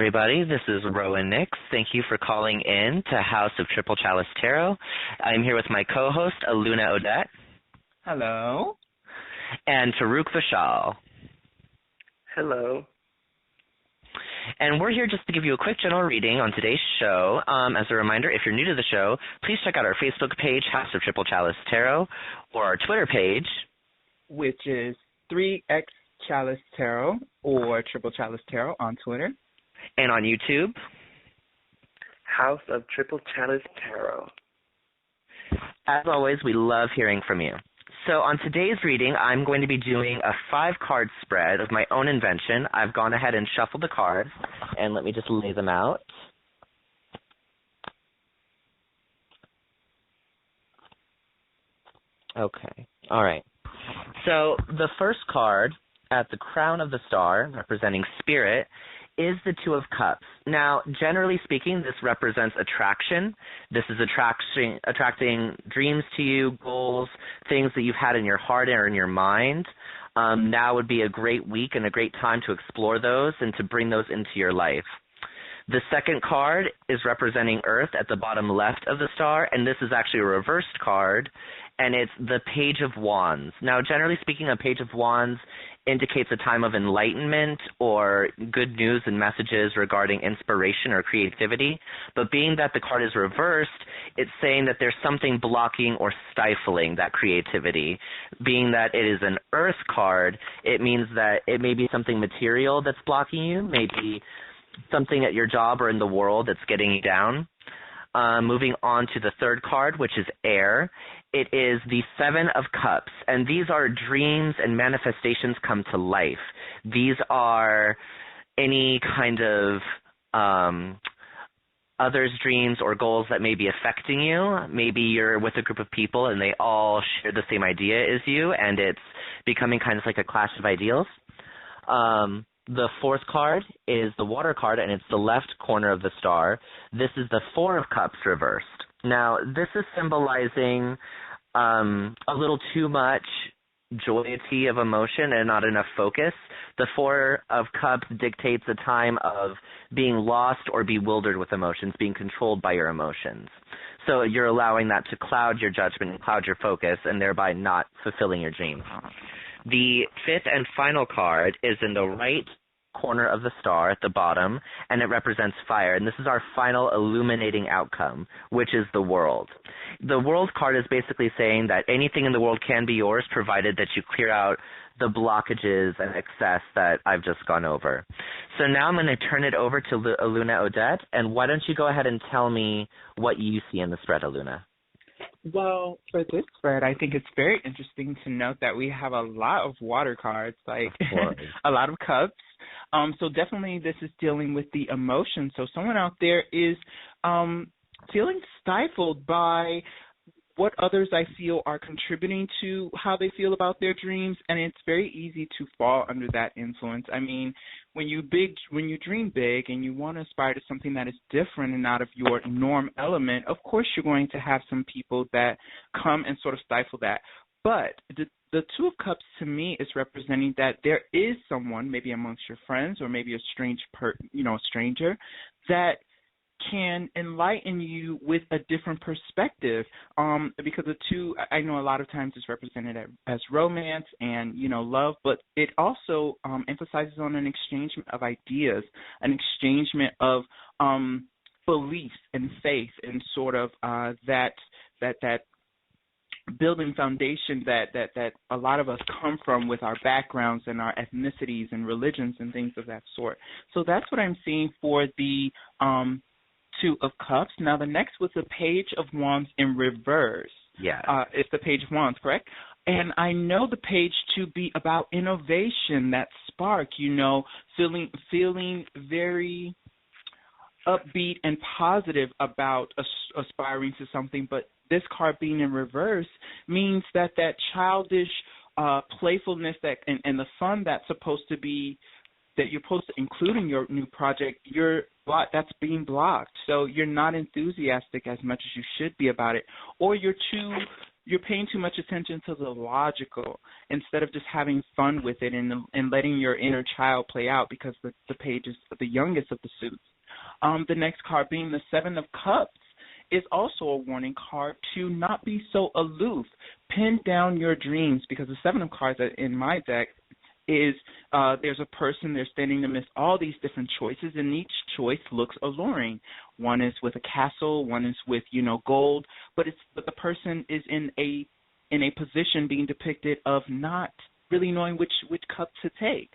everybody. This is Rowan Nix. Thank you for calling in to House of Triple Chalice Tarot. I'm here with my co-host, Aluna Odette. Hello. And Taruk Vishal. Hello. And we're here just to give you a quick general reading on today's show. As a reminder, if you're new to the show, please check out our Facebook page, House of Triple Chalice Tarot, or our Twitter page, which is 3X Chalice Tarot or Triple Chalice Tarot on Twitter. And on YouTube, House of Triple Chalice Tarot. As always, we love hearing from you. So on today's reading, I'm going to be doing a 5-card spread of my own invention. I've gone ahead and shuffled the cards, and let me just lay them out. Okay, all right. So the first card at the crown of the star, representing spirit, is the Two of Cups. Now, generally speaking, this represents attraction. This is attracting dreams to you, goals, things that you've had in your heart or in your mind. Now would be a great week and a great time to explore those and to bring those into your life. The second card is representing Earth at the bottom left of the star, and this is actually a reversed card, and it's the Page of Wands. Now, generally speaking, a Page of Wands indicates a time of enlightenment or good news and messages regarding inspiration or creativity. But being that the card is reversed, it's saying that there's something blocking or stifling that creativity. Being that it is an Earth card, it means that it may be something material that's blocking you, maybe something at your job or in the world that's getting you down. Moving on to the third card, which is air. It is the Seven of Cups, and these are dreams and manifestations come to life. These are any kind of others' dreams or goals that may be affecting you. Maybe you're with a group of people and they all share the same idea as you, and it's becoming kind of like a clash of ideals. The fourth card is the water card, and it's the left corner of the star. This is the Four of Cups reversed. Now, this is symbolizing a little too much joyity of emotion and not enough focus. The Four of Cups dictates a time of being lost or bewildered with emotions, being controlled by your emotions. So you're allowing that to cloud your judgment and cloud your focus, and thereby not fulfilling your dreams. The fifth and final card is in the right corner of the star at the bottom, and it represents fire. And this is our final illuminating outcome, which is the world. The world card is basically saying that anything in the world can be yours, provided that you clear out the blockages and excess that I've just gone over. So now I'm going to turn it over to Aluna Odette, and why don't you go ahead and tell me what you see in the spread, Aluna? Well, for this spread, I think it's very interesting to note that we have a lot of water cards, like a lot of cups. So definitely this is dealing with the emotions. So someone out there is feeling stifled by what others I feel are contributing to how they feel about their dreams, and it's very easy to fall under that influence. I mean, when you dream big and you want to aspire to something that is different and out of your norm element, of course you're going to have some people that come and sort of stifle that. But the Two of Cups to me is representing that there is someone, maybe amongst your friends or maybe a stranger, that can enlighten you with a different perspective, because the two, I know a lot of times is represented as romance and, love, but it also emphasizes on an exchangement of ideas, an exchangement of beliefs and faith, and sort of that building foundation that a lot of us come from with our backgrounds and our ethnicities and religions and things of that sort. So that's what I'm seeing for the Two of Cups. Now, the next was the Page of Wands in reverse. Yeah. It's the Page of Wands, correct? And I know the page to be about innovation, that spark, feeling very upbeat and positive about aspiring to something. But this card being in reverse means that childish playfulness and the fun that's supposed to be, that you're supposed to include in your new project, that's being blocked. So you're not enthusiastic as much as you should be about it, or you're you're paying too much attention to the logical instead of just having fun with it and letting your inner child play out, because the page is the youngest of the suits. The next card being the Seven of Cups is also a warning card to not be so aloof. Pin down your dreams, because the Seven of Cards in my deck is there's a person, they're standing amidst all these different choices, and each choice looks alluring. One is with a castle, one is with, gold, but the person is in a position being depicted of not really knowing which cup to take.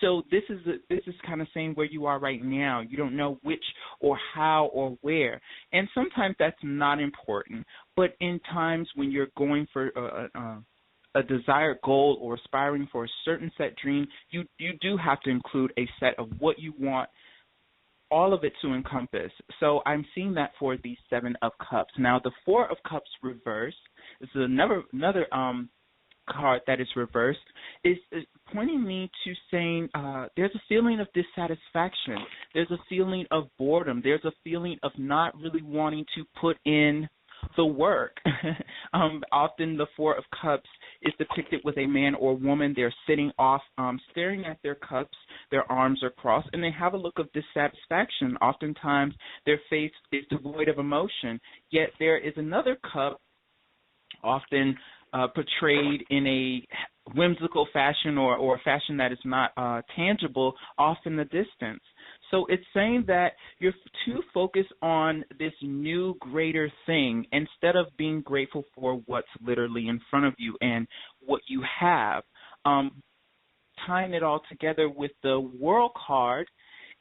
So this is kind of saying where you are right now. You don't know which or how or where, and sometimes that's not important. But in times when you're going for a desired goal or aspiring for a certain set dream, you do have to include a set of what you want all of it to encompass. So I'm seeing that for the Seven of Cups. Now the Four of Cups reversed is another card that is reversed, is pointing me to saying there's a feeling of dissatisfaction. There's a feeling of boredom. There's a feeling of not really wanting to put in the work. Often the Four of Cups is depicted with a man or woman. They're sitting off, staring at their cups. Their arms are crossed, and they have a look of dissatisfaction. Oftentimes their face is devoid of emotion, yet there is another cup often portrayed in a whimsical fashion or a fashion that is not tangible off in the distance. So it's saying that you're too focused on this new greater thing instead of being grateful for what's literally in front of you and what you have. Tying it all together with the World card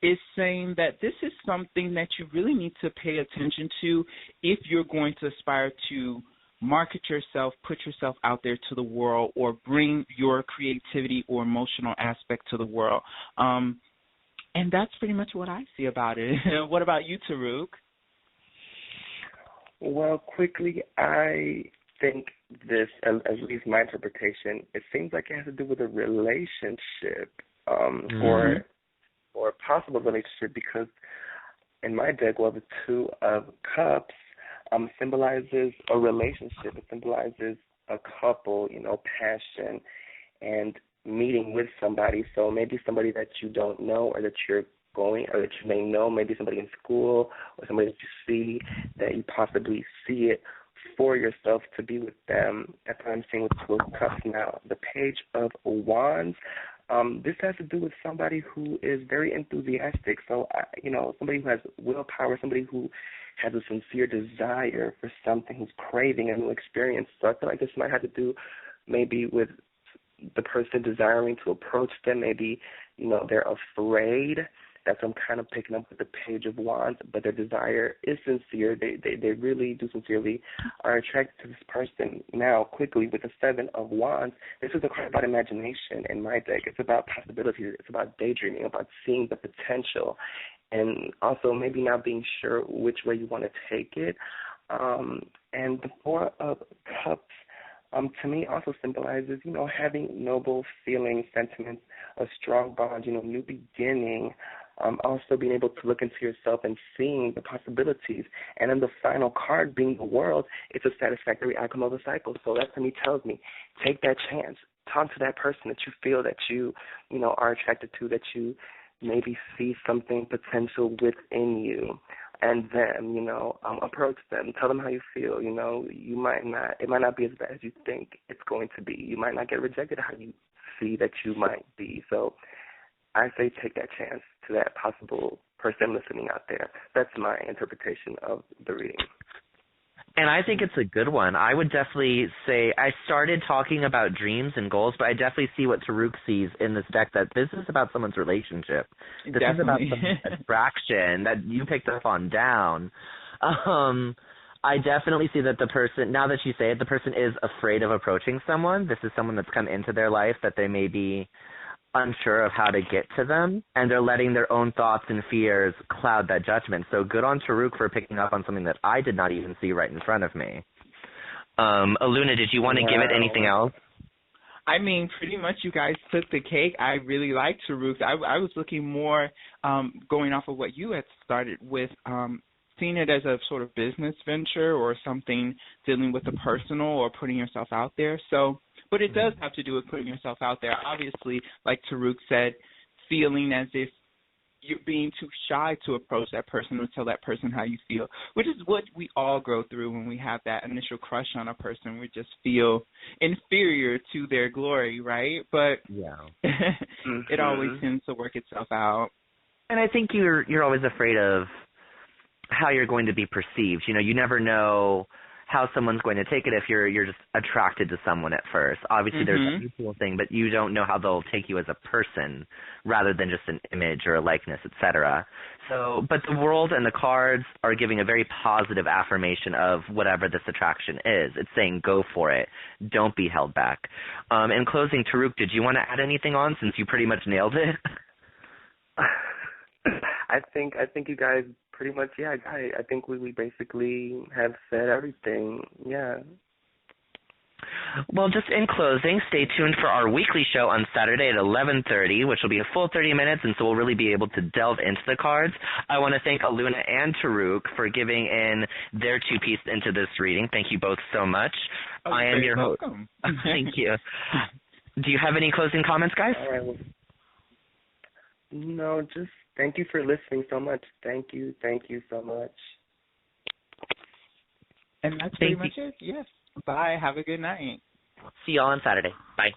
is saying that this is something that you really need to pay attention to if you're going to aspire to market yourself, put yourself out there to the world, or bring your creativity or emotional aspect to the world. And that's pretty much what I see about it. What about you, Taruk? Well, quickly, I think this, at least my interpretation, it seems like it has to do with a relationship or a possible relationship, because in my deck, the Two of Cups symbolizes a relationship. It symbolizes a couple, passion and meeting with somebody. So maybe somebody that you don't know, or that you're going, or that you may know, maybe somebody in school or somebody that you see, that you possibly see it for yourself to be with them. That's what I'm seeing with Two of Cups now. The Page of Wands, this has to do with somebody who is very enthusiastic. So, somebody who has willpower, somebody who has a sincere desire for something, who's craving a new experience. So I feel like this might have to do maybe with the person desiring to approach them. Maybe, they're afraid. That's what I'm kind of picking up with the Page of Wands, but their desire is sincere. They really do sincerely are attracted to this person. Now, quickly, with the Seven of Wands, this is a card about imagination in my deck. It's about possibilities. It's about daydreaming, about seeing the potential, and also maybe not being sure which way you want to take it. And the Four of Cups, to me, also symbolizes, having noble feelings, sentiments, a strong bond, new beginning, also being able to look into yourself and seeing the possibilities. And then the final card being the World, it's a satisfactory outcome of the cycle. So that to me tells me, take that chance. Talk to that person that you feel that you are attracted to, that you maybe see something potential within you. And then, approach them. Tell them how you feel. It might not be as bad as you think it's going to be. You might not get rejected how you see that you might be. So I say take that chance to that possible person listening out there. That's my interpretation of the reading. And I think it's a good one. I would definitely say, I started talking about dreams and goals, but I definitely see what Taruk sees in this deck, that this is about someone's relationship. This is about some attraction that you picked up on down. I definitely see that the person, now that you say it, the person is afraid of approaching someone. This is someone that's come into their life that they may be unsure of how to get to them, and they're letting their own thoughts and fears cloud that judgment. So good on Taruk for picking up on something that I did not even see right in front of me. Aluna, did you want to give it anything else? I mean, pretty much you guys took the cake. I really liked Taruk. I was looking more, going off of what you had started with, seeing it as a sort of business venture or something dealing with the personal or putting yourself out there. So, but it does have to do with putting yourself out there. Obviously, like Taruk said, feeling as if you're being too shy to approach that person or tell that person how you feel, which is what we all go through when we have that initial crush on a person. We just feel inferior to their glory, right? But it always tends to work itself out. And I think you're always afraid of how you're going to be perceived. You know, you never know how someone's going to take it if you're just attracted to someone at first. Obviously, there's a mutual thing, but you don't know how they'll take you as a person rather than just an image or a likeness, etc. So, but the world and the cards are giving a very positive affirmation of whatever this attraction is. It's saying go for it. Don't be held back. In closing, Taruk, did you want to add anything on since you pretty much nailed it? I think you guys pretty much, I think we basically have said everything, Well, just in closing, stay tuned for our weekly show on Saturday at 11:30, which will be a full 30 minutes, and so we'll really be able to delve into the cards. I want to thank Aluna and Taruk for giving in their two-piece into this reading. Thank you both so much. I am your host. Welcome. Thank you. Do you have any closing comments, guys? All right. Well, no, just thank you for listening so much. Thank you so much. And that's pretty much it. Yes. Bye. Have a good night. See y'all on Saturday. Bye.